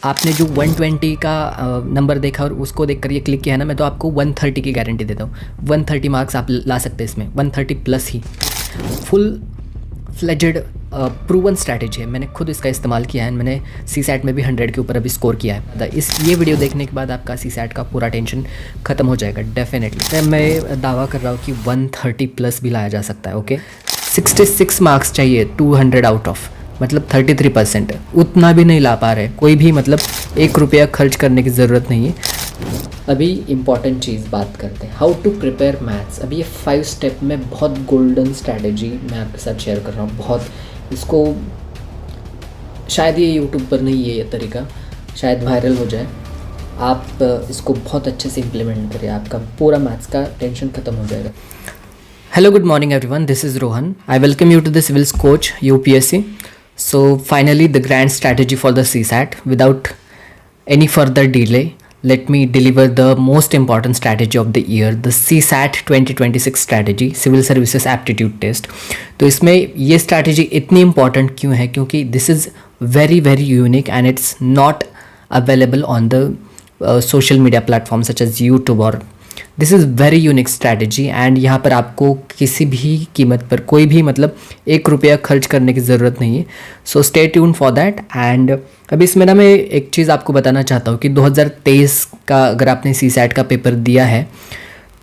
आपने जो 120 का नंबर देखा और उसको देख कर ये क्लिक किया है ना, मैं तो आपको 130 की गारंटी देता हूँ। 130 मार्क्स आप ला सकते हैं इसमें, 130 प्लस ही। फुल फ्लेजेड प्रूवन स्ट्रैटेजी है, मैंने खुद इसका इस्तेमाल किया है। मैंने सी सैट में भी 100 के ऊपर अभी स्कोर किया है। ये वीडियो देखने के बाद आपका सी सैट का पूरा टेंशन ख़त्म हो जाएगा डेफिनेटली। मैं दावा कर रहा हूँ कि 130 प्लस भी लाया जा सकता है। ओके, 66 मार्क्स चाहिए 200 आउट ऑफ, मतलब 33%। उतना भी नहीं ला पा रहे कोई भी, मतलब 1 रुपया खर्च करने की ज़रूरत नहीं है। अभी इम्पॉर्टेंट चीज़ बात करते हैं, हाउ टू प्रिपेयर मैथ्स। अभी ये 5 स्टेप में बहुत गोल्डन स्ट्रैटेजी मैं आपके साथ शेयर कर रहा हूँ। बहुत इसको शायद ये यूट्यूब पर नहीं है, ये तरीका शायद वायरल हो जाए। आप इसको बहुत अच्छे से इम्प्लीमेंट करिए, आपका पूरा मैथ्स का टेंशन ख़त्म हो जाएगा। Hello, good morning everyone, this is Rohan. I welcome you to the civils coach UPSC. So finally the grand strategy for the CSAT. Without any further delay, let me deliver the most important strategy of the year, the CSAT 2026 strategy, Civil Services Aptitude Test. तो इसमें ये strategy इतनी important क्यों है? क्योंकि this is very very unique and it's not available on the social media platforms such as YouTube or this is very unique strategy. And यहाँ पर आपको किसी भी कीमत पर कोई भी, मतलब 1 रुपया खर्च करने की ज़रूरत नहीं है। सो stay tune for that. And अभी इसमें ना मैं एक चीज़ आपको बताना चाहता हूँ कि 2023 का अगर आपने CSAT का पेपर दिया है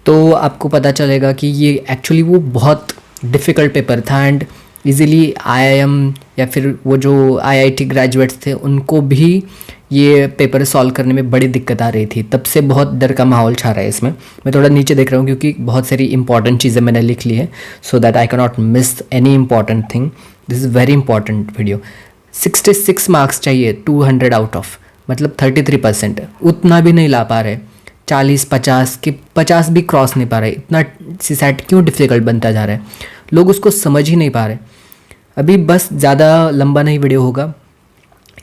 तो आपको पता चलेगा कि ये एक्चुअली वो बहुत डिफ़िकल्ट पेपर था। एंड इजीली IIM या फिर वो जो IIT ग्रेजुएट्स थे उनको भी ये पेपर सॉल्व करने में बड़ी दिक्कत आ रही थी। तब से बहुत डर का माहौल छा रहा है इसमें। मैं थोड़ा नीचे देख रहा हूँ क्योंकि बहुत सारी इंपॉर्टेंट चीज़ें मैंने लिख ली है, so that I can not miss any important thing. This is very important video. 66 marks चाहिए 200 आउट ऑफ, मतलब 33%। उतना भी नहीं ला पा रहे, 40-50 के 50 भी क्रॉस नहीं पा रहे। इतना CSAT क्यों डिफ़िकल्ट बनता जा रहा है, लोग उसको समझ ही नहीं पा रहे। अभी बस ज़्यादा लंबा नहीं वीडियो होगा,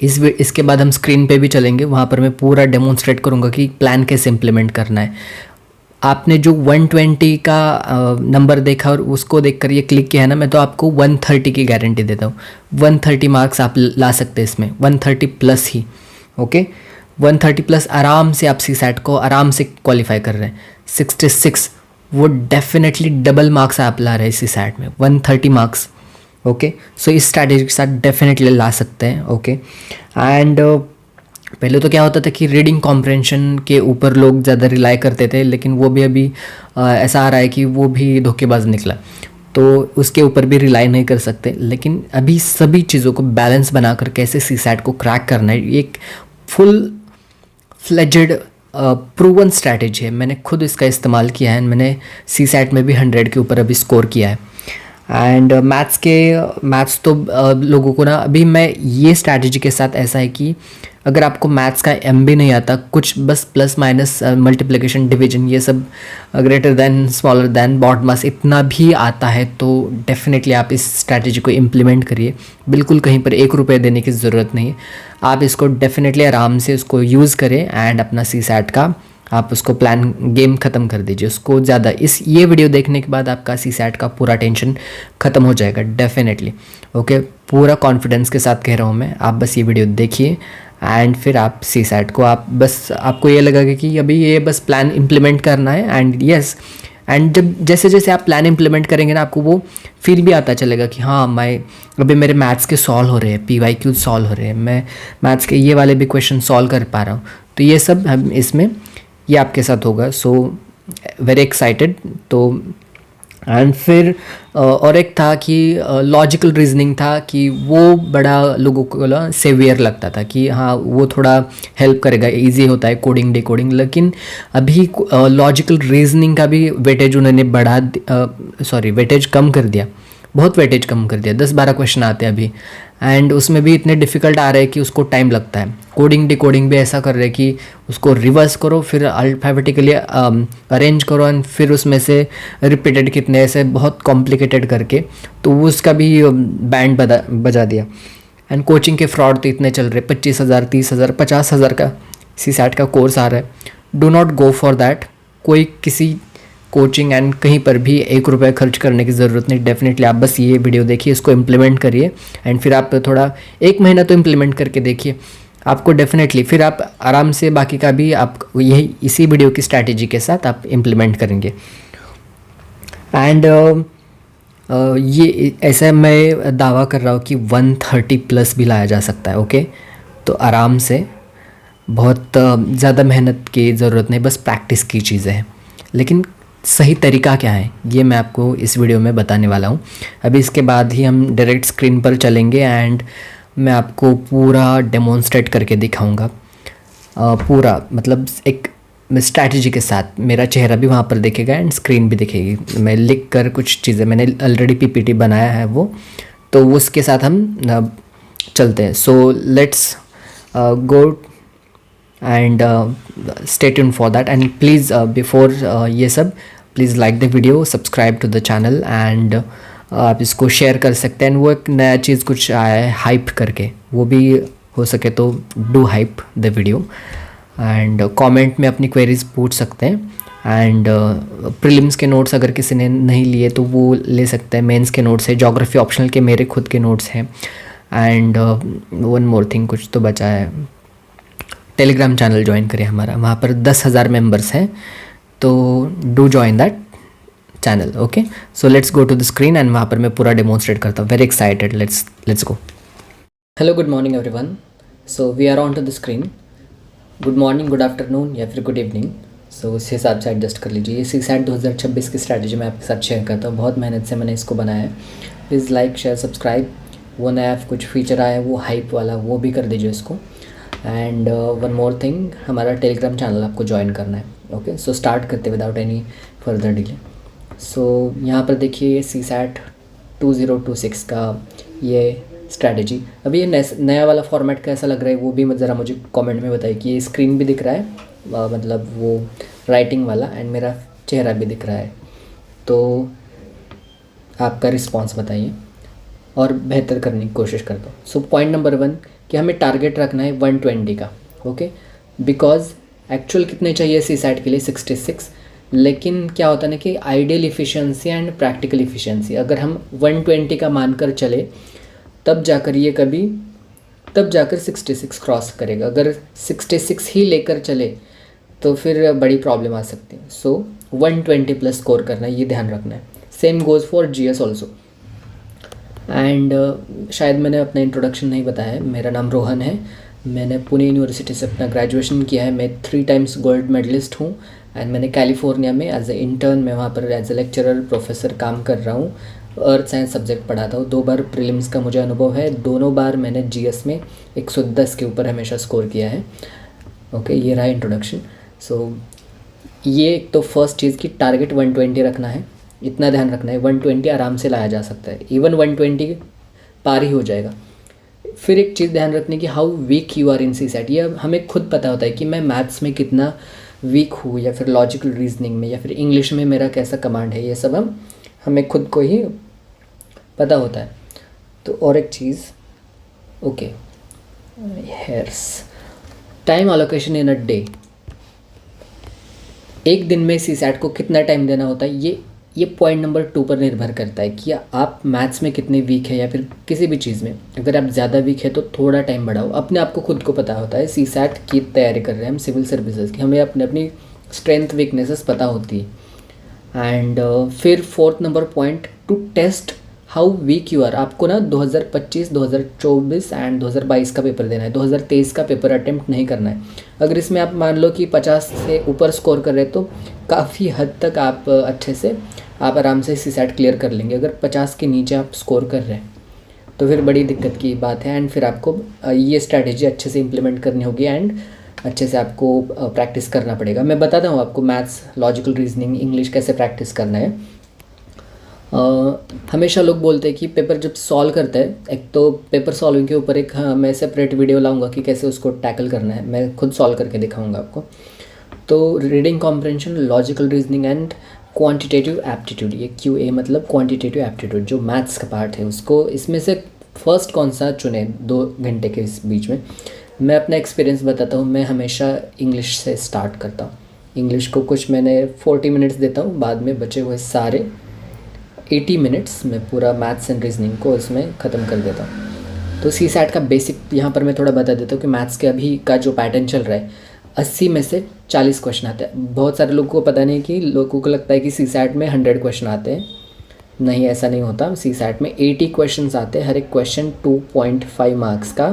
इसके बाद हम स्क्रीन पे भी चलेंगे, वहाँ पर मैं पूरा डेमोन्स्ट्रेट करूँगा कि प्लान कैसे इम्प्लीमेंट करना है। आपने जो 120 का नंबर देखा और उसको देखकर ये क्लिक किया है ना, मैं तो आपको 130 की गारंटी देता हूँ। 130 मार्क्स आप ला सकते हैं इसमें, 130 प्लस ही। ओके, 130 प्लस आराम से आप CSAT को आराम से क्वालिफाई कर रहे हैं। 66 वो डेफिनेटली डबल मार्क्स आप ला रहे हैं CSAT में, 130 मार्क्स। ओके, सो इस स्ट्रैटेजी के साथ डेफिनेटली ला सकते हैं। ओके, एंड पहले तो क्या होता था कि रीडिंग कॉम्प्रेंशन के ऊपर लोग ज़्यादा रिलाई करते थे, लेकिन वो भी अभी ऐसा आ रहा है कि वो भी धोखेबाज निकला, तो उसके ऊपर भी रिलाई नहीं कर सकते। लेकिन अभी सभी चीज़ों को बैलेंस बनाकर कैसे CSAT को क्रैक करना है, एक फुल फ्लेजेड प्रूवन स्ट्रैटेजी है। मैंने खुद इसका इस्तेमाल किया है। मैंने CSAT में भी 100 के ऊपर अभी स्कोर किया है। एंड मैथ्स तो लोगों को ना, अभी मैं ये स्ट्रैटेजी के साथ ऐसा है कि अगर आपको मैथ्स का MB नहीं आता, कुछ बस प्लस माइनस मल्टीप्लिकेशन डिवीजन ये सब, greater than smaller than BODMAS इतना भी आता है, तो डेफिनेटली आप इस स्ट्रैटेजी को इम्प्लीमेंट करिए। बिल्कुल कहीं पर 1 रुपये देने की ज़रूरत नहीं है। आप इसको डेफिनेटली आराम से उसको यूज़ करें एंड अपना CSAT का आप उसको प्लान गेम ख़त्म कर दीजिए उसको ज़्यादा। ये वीडियो देखने के बाद आपका CSAT का पूरा टेंशन ख़त्म हो जाएगा डेफिनेटली। ओके, पूरा कॉन्फिडेंस के साथ कह रहा हूँ मैं। आप बस ये वीडियो देखिए एंड फिर आप CSAT को आपको ये लगेगा कि अभी ये बस प्लान इम्प्लीमेंट करना है। एंड यस, एंड जब जैसे जैसे आप प्लान इम्प्लीमेंट करेंगे ना, आपको वो फील भी आता चलेगा कि हाँ, अभी मेरे मैथ्स के सॉल्व हो रहे हैं, PYQ सॉल्व हो रहे हैं, मैं मैथ्स के ये वाले भी क्वेश्चन सॉल्व कर पा रहा हूँ। तो ये सब हम इसमें ये आपके साथ होगा। So very excited. तो एंड फिर और एक था कि लॉजिकल रीजनिंग था कि वो बड़ा लोगों को सेवियर लगता था कि हाँ वो थोड़ा हेल्प करेगा, इजी होता है कोडिंग डिकोडिंग। लेकिन अभी लॉजिकल रीजनिंग का भी वेटेज उन्होंने वेटेज कम कर दिया, बहुत वेटेज कम कर दिया। 10-12 क्वेश्चन आते हैं अभी, एंड उसमें भी इतने डिफ़िकल्ट आ रहे हैं कि उसको टाइम लगता है। कोडिंग डिकोडिंग भी ऐसा कर रहे हैं कि उसको रिवर्स करो, फिर अल्फ़ाबेटिकली अरेंज करो, एंड फिर उसमें से रिपीटेड कितने ऐसे बहुत कॉम्प्लिकेटेड करके तो उसका भी बैंड बजा दिया। एंड कोचिंग के फ्रॉड तो इतने चल रहे, 25,000, 30,000, 50,000 का CSAT का कोर्स आ रहा है। Do not go for that. कोई किसी कोचिंग एंड कहीं पर भी 1 रुपये खर्च करने की ज़रूरत नहीं। डेफिनेटली आप बस ये वीडियो देखिए, इसको इम्प्लीमेंट करिए एंड फिर आप थोड़ा 1 महीना तो इम्प्लीमेंट करके देखिए। आपको डेफिनेटली फिर आप आराम से बाकी का भी आप यही इसी वीडियो की स्ट्रैटेजी के साथ आप इम्प्लीमेंट करेंगे। एंड ये ऐसा मैं दावा कर रहा हूँ कि 130 प्लस भी लाया जा सकता है। ओके, तो आराम से, बहुत ज़्यादा मेहनत की ज़रूरत नहीं, बस प्रैक्टिस की चीज़ें हैं। लेकिन सही तरीका क्या है ये मैं आपको इस वीडियो में बताने वाला हूँ। अभी इसके बाद ही हम डायरेक्ट स्क्रीन पर चलेंगे एंड मैं आपको पूरा डेमोन्स्ट्रेट करके दिखाऊंगा, पूरा मतलब एक स्ट्रैटेजी के साथ। मेरा चेहरा भी वहाँ पर दिखेगा एंड स्क्रीन भी दिखेगी। मैं लिख कर कुछ चीज़ें, मैंने ऑलरेडी पीपीटी बनाया है वो, तो उसके साथ हम चलते हैं। So let's go and stay tuned for that, and please before ये सब please like the video, subscribe to the channel and आप इसको शेयर कर सकते हैं। वो एक नया चीज़ कुछ आया है हाइप करके, वो भी हो सके तो do hype the video and comment में अपनी क्वेरीज पूछ सकते हैं। एंड प्रीलिम्स के नोट्स अगर किसी ने नहीं लिए तो वो ले सकते हैं, मेंस के नोट्स है, ज्योग्राफी ऑप्शनल के मेरे खुद के नोट्स हैं। एंड वन मोर थिंग, कुछ तो बचा है, टेलीग्राम चैनल ज्वाइन करें हमारा, वहाँ पर 10,000 मेंबर्स हैं, तो do join that channel. Okay, so let's go to the screen and वहाँ पर मैं पूरा डेमोन्स्ट्रेट करता हूँ। Very excited, let's go. Hello, good morning everyone. So we are on to the screen. Good morning, good afternoon या फिर good evening, सो उस हिसाब से एडजस्ट कर लीजिए। ये CSAT 2026 की स्ट्रैटेजी मैं आपके साथ शेयर करता हूँ। बहुत मेहनत से मैंने इसको बनाया है। Please like, share, subscribe. वो नया कुछ फीचर आया है वो हाइप वाला, वो भी कर दीजिए इसको। एंड वन मोर थिंग, हमारा टेलीग्राम चैनल आपको ज्वाइन करना है। ओके, सो स्टार्ट करते विदाउट एनी फर्दर डिले। सो यहाँ पर देखिए CSAT 2026 का ये स्ट्रैटेजी। अभी ये नया वाला फॉर्मेट कैसा लग रहा है वो भी ज़रा मुझे कमेंट में बताइए। कि ये स्क्रीन भी दिख रहा है, मतलब वो राइटिंग वाला, एंड मेरा चेहरा भी दिख रहा है, तो आपका रिस्पॉन्स बताइए और बेहतर करने की कोशिश करता हूँ। सो पॉइंट नंबर 1 कि हमें टारगेट रखना है 120 का। ओके, बिकॉज एक्चुअल कितने चाहिए CSAT के लिए 66, लेकिन क्या होता है ना कि ideal efficiency and practical efficiency अगर हम 120 का मानकर चले तब जाकर 66 क्रॉस करेगा। अगर 66 ही लेकर चले तो फिर बड़ी प्रॉब्लम आ सकती है। सो 120 प्लस स्कोर करना है, ये ध्यान रखना है। Same goes for GS also. And शायद मैंने अपना इंट्रोडक्शन नहीं बताया है। मेरा नाम रोहन है, मैंने पुणे यूनिवर्सिटी से अपना ग्रेजुएशन किया है। मैं 3 टाइम्स गोल्ड मेडलिस्ट हूँ एंड मैंने कैलिफोर्निया में एज ए इंटर्न, मैं वहाँ पर एज ए लेक्चरर प्रोफेसर काम कर रहा हूँ। अर्थ साइंस सब्जेक्ट पढ़ाता हूँ। 2 बार प्रीलिम्स का मुझे अनुभव है, दोनों बार मैंने GS में 110 के ऊपर हमेशा स्कोर किया है। ओके, ये रहा इंट्रोडक्शन। सो ये एक तो फर्स्ट चीज़ की टारगेट 120 रखना है, इतना ध्यान रखना है। 120 आराम से लाया जा सकता है, इवन 120 पार ही हो जाएगा। फिर एक चीज़ ध्यान रखने की, how weak you are in CSAT। ये हमें खुद पता होता है कि मैं मैथ्स में कितना वीक हूँ, या फिर लॉजिकल रीजनिंग में, या फिर इंग्लिश में मेरा कैसा कमांड है, ये सब हमें खुद को ही पता होता है। तो और एक चीज़, okay, here's time allocation in a day. एक दिन में CSAT को कितना टाइम देना होता है, ये पॉइंट नंबर 2 पर निर्भर करता है कि आप मैथ्स में कितने वीक है या फिर किसी भी चीज़ में। अगर आप ज़्यादा वीक है तो थोड़ा टाइम बढ़ाओ। अपने आप को खुद को पता होता है। CSAT की तैयारी कर रहे हैं हम, सिविल सर्विसेज की, हमें अपनी स्ट्रेंथ वीकनेसेस पता होती है। एंड फिर 4th number point, to test how weak you are. आपको ना 2025, 2024 एंड 2022 का पेपर देना है। 2023 का पेपर अटेम्प्ट नहीं करना है। अगर इसमें आप मान लो कि 50 से ऊपर स्कोर कर रहे हैं तो काफ़ी हद तक आप अच्छे से आप आराम से CSAT क्लियर कर लेंगे। अगर 50 के नीचे आप स्कोर कर रहे हैं तो फिर बड़ी दिक्कत की बात है। एंड फिर आपको ये स्ट्रैटेजी अच्छे से इम्प्लीमेंट करनी होगी एंड अच्छे से आपको प्रैक्टिस करना पड़ेगा। मैं बताता हूँ आपको मैथ्स, लॉजिकल रीजनिंग, इंग्लिश कैसे प्रैक्टिस करना है। हमेशा लोग बोलते हैं कि पेपर जब सॉल्व करते हैं, एक तो पेपर सॉल्विंग के ऊपर एक मैं सेपरेट वीडियो लाऊंगा कि कैसे उसको टैकल करना है, मैं खुद सॉल्व करके दिखाऊंगा आपको। तो reading comprehension, logical reasoning and quantitative aptitude, ये QA मतलब क्वांटिटेटिव एप्टीट्यूड जो मैथ्स का पार्ट है, उसको इसमें से फर्स्ट कौन सा चुने 2 घंटे के इस बीच में। मैं अपना एक्सपीरियंस बताता हूँ। मैं हमेशा इंग्लिश से स्टार्ट करता हूँ। इंग्लिश को कुछ मैंने 40 मिनट्स देता हूँ, बाद में बचे हुए सारे 80 मिनट्स में पूरा मैथ्स एंड रीजनिंग को इसमें ख़त्म कर देता हूँ। तो सी सैट का बेसिक यहाँ पर मैं थोड़ा बता देता हूँ कि मैथ्स के अभी का जो पैटर्न चल रहा है, 80 में से 40 क्वेश्चन आते हैं। बहुत सारे लोगों को पता नहीं कि लोगों को लगता है कि सी सैट में 100 क्वेश्चन आते हैं। नहीं, ऐसा नहीं होता। सी सैट में 80 क्वेश्चन आते हैं, हर एक क्वेश्चन 2.5 मार्क्स का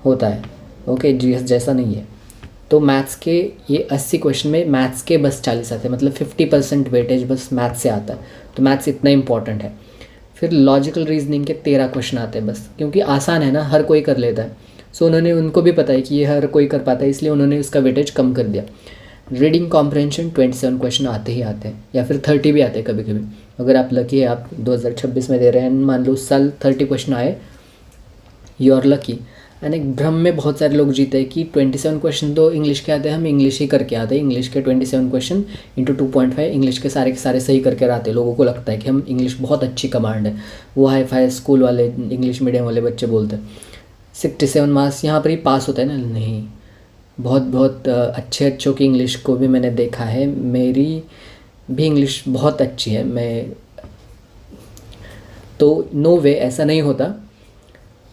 होता है। ओके जी, जैसा नहीं है। तो मैथ्स के ये 80 क्वेश्चन में मैथ्स के बस 40 आते हैं, मतलब 50% वेटेज बस मैथ्स से आता है। तो मैथ्स इतना इंपॉर्टेंट है। फिर लॉजिकल रीजनिंग के 13 क्वेश्चन आते हैं बस, क्योंकि आसान है ना, हर कोई कर लेता है। सो उन्होंने, उनको भी पता है कि ये हर कोई कर पाता है, इसलिए उन्होंने उसका वेटेज कम कर दिया। रीडिंग कॉम्प्रहेंशन 27 क्वेश्चन आते ही आते हैं, या फिर 30 भी आते हैं कभी कभी। अगर आप लकी है, आप 2026 में दे रहे हैं, मान लो उस साल 30 क्वेश्चन आए, यू आर लकी। एंड एक भ्रम में बहुत सारे लोग जीते हैं कि 27 क्वेश्चन तो इंग्लिश के आते हैं, हम इंग्लिश ही करके आते हैं। इंग्लिश के 27 क्वेश्चन इंटू 2.5, इंग्लिश के सारे सही करके आते हैं। लोगों को लगता है कि हम इंग्लिश बहुत अच्छी कमांड है, वो हाई फाई स्कूल वाले इंग्लिश मीडियम वाले बच्चे बोलते हैं 67 मार्क्स यहाँ पर ही पास होता है ना। नहीं, बहुत अच्छों की इंग्लिश को भी मैंने देखा है, मेरी भी इंग्लिश बहुत अच्छी है। मैं तो नो वे, ऐसा नहीं होता।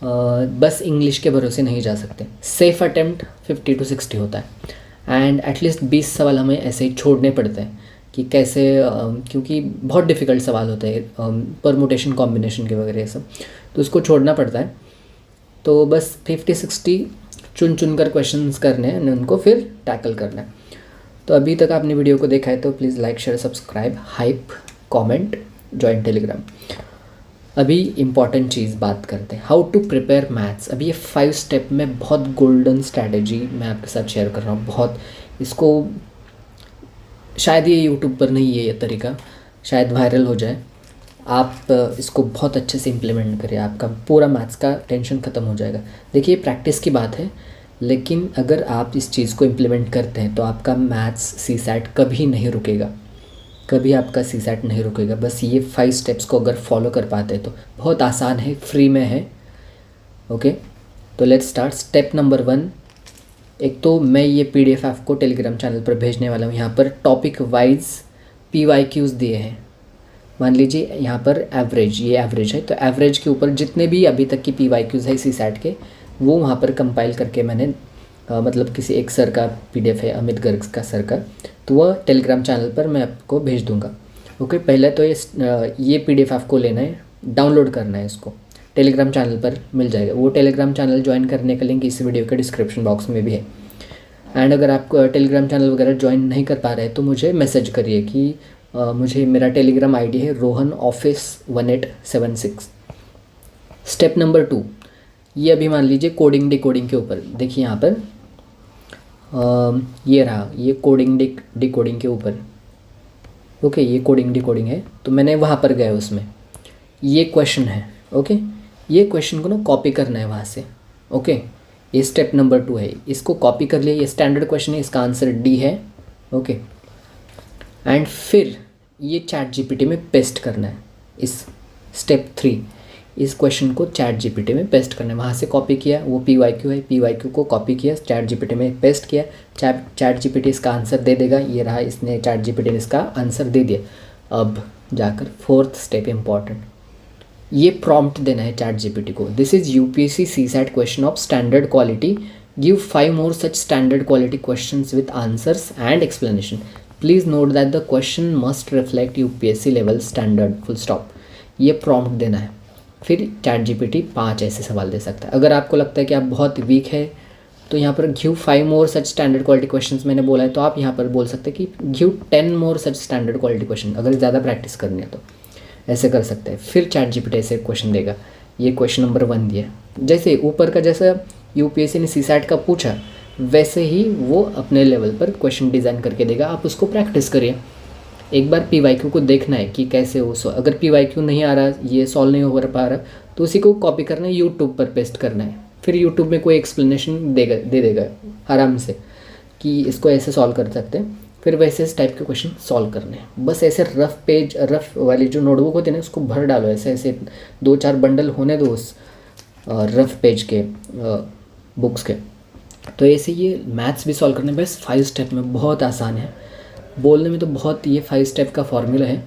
बस इंग्लिश के भरोसे नहीं जा सकते। सेफ अटेम्प्ट 50 to 60 होता है, एंड एटलीस्ट 20 सवाल हमें ऐसे ही छोड़ने पड़ते हैं कि कैसे, क्योंकि बहुत डिफ़िकल्ट सवाल होते हैं, परमुटेशन कॉम्बिनेशन के वगैरह सब, तो उसको छोड़ना पड़ता है। तो बस 50-60 चुन कर क्वेश्चंस करने हैं, उनको फिर टैकल करना है। तो अभी तक आपने वीडियो को देखा है तो please like, share, subscribe, hype, comment, join Telegram. अभी इम्पॉर्टेंट चीज़ बात करते हैं, हाउ टू प्रिपेयर मैथ्स। अभी ये 5 स्टेप में बहुत गोल्डन स्ट्रैटेजी मैं आपके साथ शेयर कर रहा हूँ। बहुत, इसको शायद ये यूट्यूब पर नहीं है, ये तरीका शायद वायरल हो जाए। आप इसको बहुत अच्छे से इम्प्लीमेंट करिए, आपका पूरा मैथ्स का टेंशन ख़त्म हो जाएगा। देखिए, प्रैक्टिस की बात है, लेकिन अगर आप इस चीज़ को इम्प्लीमेंट करते हैं तो आपका मैथ्स सी सैट कभी नहीं रुकेगा, कभी आपका सी सैट नहीं रुकेगा। बस ये 5 स्टेप्स को अगर फॉलो कर पाते हैं तो बहुत आसान है, फ्री में है। ओके, तो लेट्स स्टार्ट। स्टेप नंबर 1, एक तो मैं ये PDF आपको टेलीग्राम चैनल पर भेजने वाला हूँ। यहाँ पर टॉपिक वाइज PYQs दिए हैं। मान लीजिए यहाँ पर एवरेज, ये एवरेज है, तो एवरेज के ऊपर जितने भी अभी तक की PYQs है सी सैट के, वो वहाँ पर कंपाइल करके मैंने मतलब किसी एक सर का PDF है, अमित गर्ग का सर का, तो वह टेलीग्राम चैनल पर मैं आपको भेज दूँगा। ओके, पहले तो ये PDF आपको लेना है, डाउनलोड करना है, इसको टेलीग्राम चैनल पर मिल जाएगा। वो टेलीग्राम चैनल ज्वाइन करने का लिंक इस वीडियो के डिस्क्रिप्शन बॉक्स में भी है। एंड अगर आप टेलीग्राम चैनल वगैरह ज्वाइन नहीं कर पा रहे तो मुझे मैसेज करिए कि मुझे, मेरा टेलीग्राम ID है रोहन ऑफिस 1876। स्टेप नंबर 2, ये अभी मान लीजिए कोडिंग डिकोडिंग के ऊपर। देखिए यहाँ पर ये रहा, ये कोडिंग डिकोडिंग के ऊपर। ओके, ये कोडिंग डिकोडिंग है, तो मैंने वहाँ पर गया, उसमें ये क्वेश्चन है। ओके, ये क्वेश्चन को ना कॉपी करना है वहाँ से। ओके, ये स्टेप नंबर 2 है, इसको कॉपी कर लिया। ये स्टैंडर्ड क्वेश्चन है, इसका आंसर D है। ओके, एंड फिर ये ChatGPT में पेस्ट करना है। इस स्टेप 3, इस क्वेश्चन को ChatGPT में पेस्ट करना है। वहाँ से कॉपी किया, वो PYQ है, PYQ को कॉपी किया, ChatGPT में पेस्ट किया, ChatGPT इसका आंसर दे देगा। ये रहा, इसने ChatGPT ने इसका आंसर दे दिया। अब जाकर 4th स्टेप इम्पॉर्टेंट, ये प्रॉम्प्ट देना है ChatGPT को। This is UPSC CSAT question of standard quality, give 5 more such standard quality questions with answers and explanation. Please note that the question must reflect UPSC level standard, full stop. ये prompt देना है। फिर ChatGPT 5 ऐसे सवाल दे सकता है। अगर आपको लगता है कि आप बहुत वीक है तो यहाँ पर give 5 more such standard quality questions मैंने बोला है, तो आप यहाँ पर बोल सकते हैं कि give 10 more such standard quality question। अगर ज़्यादा प्रैक्टिस करनी है तो ऐसे कर सकते हैं। फिर ChatGPT ऐसे क्वेश्चन देगा। ये क्वेश्चन नंबर 1 दिया, जैसे ऊपर का जैसा UPSC ने CSAT का पूछा वैसे ही वो अपने लेवल पर क्वेश्चन डिज़ाइन करके देगा। आप उसको प्रैक्टिस करिए। एक बार PYQ को देखना है कि कैसे वो अगर PYQ नहीं आ रहा, ये सॉल्व नहीं हो पा रहा, तो उसी को कॉपी करना है, यूट्यूब पर पेस्ट करना है। फिर यूट्यूब में कोई एक्सप्लेनेशन दे देगा आराम से कि इसको ऐसे सॉल्व कर सकते हैं। फिर वैसे इस टाइप के क्वेश्चन सॉल्व करने हैं। बस ऐसे रफ वाली जो नोटबुक होती है ना, उसको भर डालो, ऐसे 2-4 बंडल होने दो उस रफ पेज के बुक्स के। तो ऐसे ये मैथ्स भी सॉल्व करने, बस 5 स्टेप में बहुत आसान है। बोलने में तो बहुत, ये 5 स्टेप का फॉर्मूला है,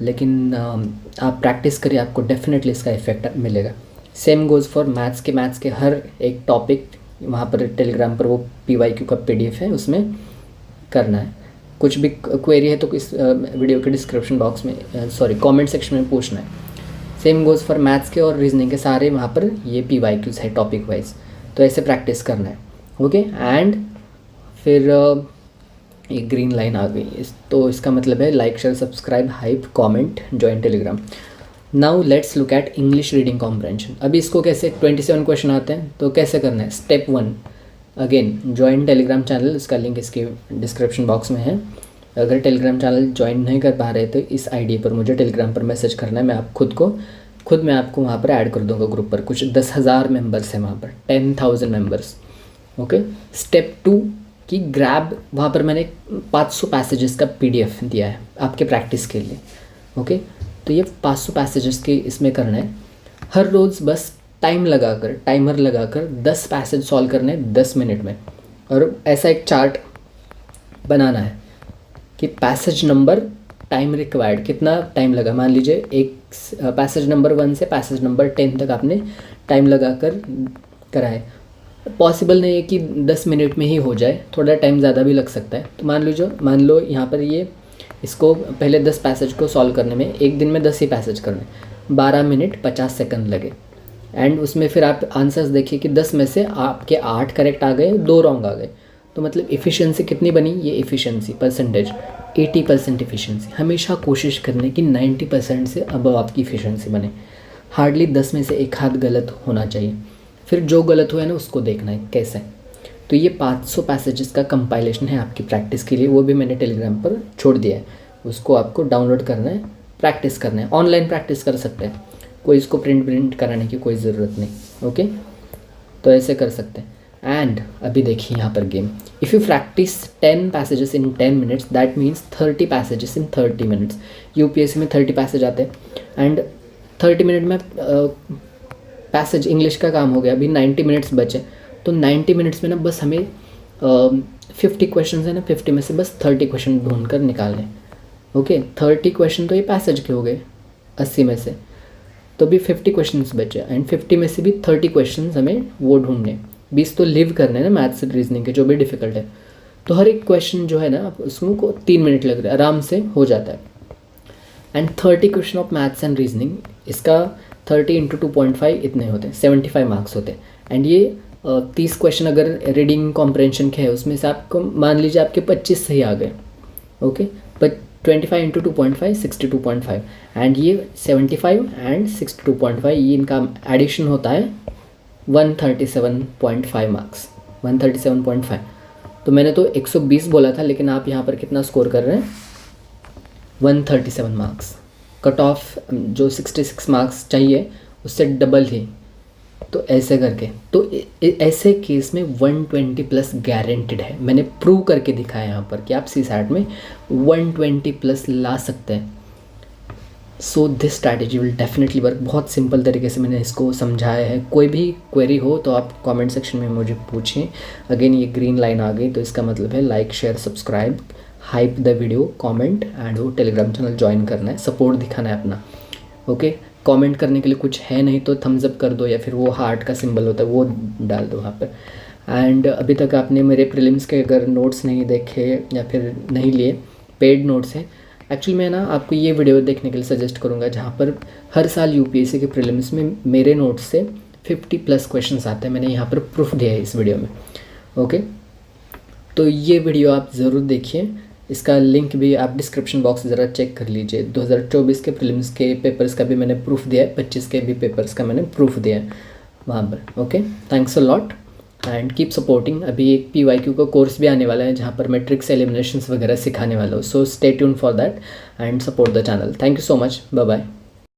लेकिन आप प्रैक्टिस करिए, आपको डेफिनेटली इसका इफेक्ट मिलेगा। सेम गोज़ फॉर मैथ्स के हर एक टॉपिक वहाँ पर टेलीग्राम पर वो PYQ का PDF है, उसमें करना है। कुछ भी क्वेरी है तो इस वीडियो के डिस्क्रिप्शन बॉक्स में कमेंट सेक्शन में पूछना है। सेम गोज़ फॉर मैथ्स के और रीजनिंग के सारे वहाँ पर ये PYQs है टॉपिक वाइज, तो ऐसे प्रैक्टिस करना है। ओके, एंड फिर एक ग्रीन लाइन आ गई तो इसका मतलब है like, share, subscribe, hype, comment, join Telegram. Now let's look at English reading comprehension. अभी इसको कैसे 27 क्वेश्चन आते हैं तो कैसे करना है। Step 1, again join Telegram channel, इसका लिंक इसके डिस्क्रिप्शन बॉक्स में है। अगर टेलीग्राम चैनल ज्वाइन नहीं कर पा रहे तो इस आईडी पर मुझे टेलीग्राम पर मैसेज करना है, मैं खुद मैं आपको वहाँ पर ऐड कर दूँगा ग्रुप पर। कुछ 10,000 मेम्बर्स हैं वहाँ पर, 10,000 मेम्बर्स। ओके, स्टेप 2 कि ग्रैब, वहाँ पर मैंने 500 पैसेजेस का PDF दिया है आपके प्रैक्टिस के लिए। ओके, तो ये 500 पैसेजेस के इसमें करना है। हर रोज़ बस टाइमर लगाकर 10 पैसेज सॉल्व करने 10 मिनट में, और ऐसा एक चार्ट बनाना है कि पैसेज नंबर, टाइम रिक्वायर्ड, कितना टाइम लगा। मान लीजिए एक पैसेज नंबर 1 से पैसेज नंबर 10 तक आपने टाइम लगाकर करा है। पॉसिबल नहीं है कि 10 मिनट में ही हो जाए, थोड़ा टाइम ज़्यादा भी लग सकता है। तो मान लो यहाँ पर ये इसको पहले 10 पैसेज को सॉल्व करने में, एक दिन में 10 ही पैसेज करने, 12 मिनट 50 सेकंड लगे। एंड उसमें फिर आप आंसर्स देखिए कि 10 में से आपके 8 करेक्ट आ गए, 2 रॉन्ग आ गए। तो मतलब इफ़िशियंसी कितनी बनी, ये इफ़िशियंसी परसेंटेज 80% इफ़िशियंसी। हमेशा कोशिश करने की 90% से अबव आपकी इफ़िशियंसी बने। हार्डली 10 में से एक हाथ गलत होना चाहिए। फिर जो गलत हुआ है ना उसको देखना है कैसे। तो ये 500 पैसेजेस का कंपाइलेशन है आपकी प्रैक्टिस के लिए, वो भी मैंने टेलीग्राम पर छोड़ दिया है। उसको आपको डाउनलोड करना है, प्रैक्टिस करना है। ऑनलाइन प्रैक्टिस कर सकते हैं, कोई इसको प्रिंट कराने की कोई ज़रूरत नहीं। ओके, तो ऐसे कर सकते हैं। एंड अभी देखिए यहाँ पर game, if you practice 10 passages in 10 minutes, that means 30 passages in 30 minutes. UPSC में 30 पैसेज आते हैं एंड 30 मिनट में पैसेज इंग्लिश का काम हो गया। अभी 90 मिनट्स बचे, तो 90 मिनट्स में ना बस हमें 50 क्वेश्चन है ना, 50 में से बस 30 क्वेश्चन ढूंढ कर निकालने। ओके, 30 क्वेश्चन तो ये पैसेज के हो गए 80 में से, तो भी 50 क्वेश्चन बचे एंड 50 में से भी 30 क्वेश्चन हमें वो ढूंढने, 20 तो लिव करने ना मैथ्स रीजनिंग के जो भी डिफ़िकल्ट है। तो हर एक क्वेश्चन जो है ना उसमें को 3 मिनट लग रहे हैं, आराम से हो जाता है। And 30 question of maths and reasoning, इसका 30 × 2.5 इतने होते हैं, 75 मार्क्स होते हैं। एंड ये 30 क्वेश्चन अगर रीडिंग कॉम्प्रहेंशन के है, उसमें से आपको मान लीजिए आपके 25 सही आ गए। ओके, बट 25 × 2.5 62.5, एंड ये 75 एंड 62.5 ये इनका एडिशन होता है 137.5 मार्क्स, 137.5। तो मैंने तो 120 बोला था, लेकिन आप यहाँ पर कितना स्कोर कर रहे हैं, 137 मार्क्स। कट ऑफ जो 66 मार्क्स चाहिए उससे डबल ही। तो ऐसे करके, तो ऐसे केस में 120+ गारंटेड है। मैंने प्रूव करके दिखाया यहाँ पर कि आप CSAT में 120+ ला सकते हैं। So this strategy will definitely work. बहुत सिंपल तरीके से मैंने इसको समझाया है। कोई भी क्वेरी हो तो आप कमेंट सेक्शन में मुझे पूछें। अगेन ये ग्रीन लाइन आ गई, तो इसका मतलब है like, share, subscribe, hype the video, comment, and वो टेलीग्राम चैनल ज्वाइन करना है, सपोर्ट दिखाना है अपना। ओके, कमेंट करने के लिए कुछ है नहीं तो थम्स अप कर दो, या फिर वो हार्ट का सिंबल होता है वो डाल दो वहाँ पर। एंड अभी तक आपने मेरे प्रीलिम्स के अगर नोट्स नहीं देखे या फिर नहीं लिए, पेड नोट्स हैं एक्चुअली, मैं ना आपको ये वीडियो देखने के लिए सजेस्ट करूँगा जहाँ पर हर साल UPSC के प्रीलिम्स में मेरे नोट्स से 50+ क्वेश्चंस आते हैं। मैंने यहाँ पर प्रूफ दिया है इस वीडियो में। ओके, तो ये वीडियो आप ज़रूर देखिए, इसका लिंक भी आप डिस्क्रिप्शन बॉक्स ज़रा चेक कर लीजिए। 2024 के प्रीलिम्स के पेपर्स का भी मैंने प्रूफ दिया है, 25 के भी पेपर्स का मैंने प्रूफ दिया है वहाँ पर। Okay, thanks a lot and keep supporting. अभी एक PYQ का कोर्स भी आने वाला है जहाँ पर मैं ट्रिक्स, एलिमिनेशंस वगैरह सिखाने वाला हूँ। So stay tune for that and support the channel. Thank you so much, bye bye.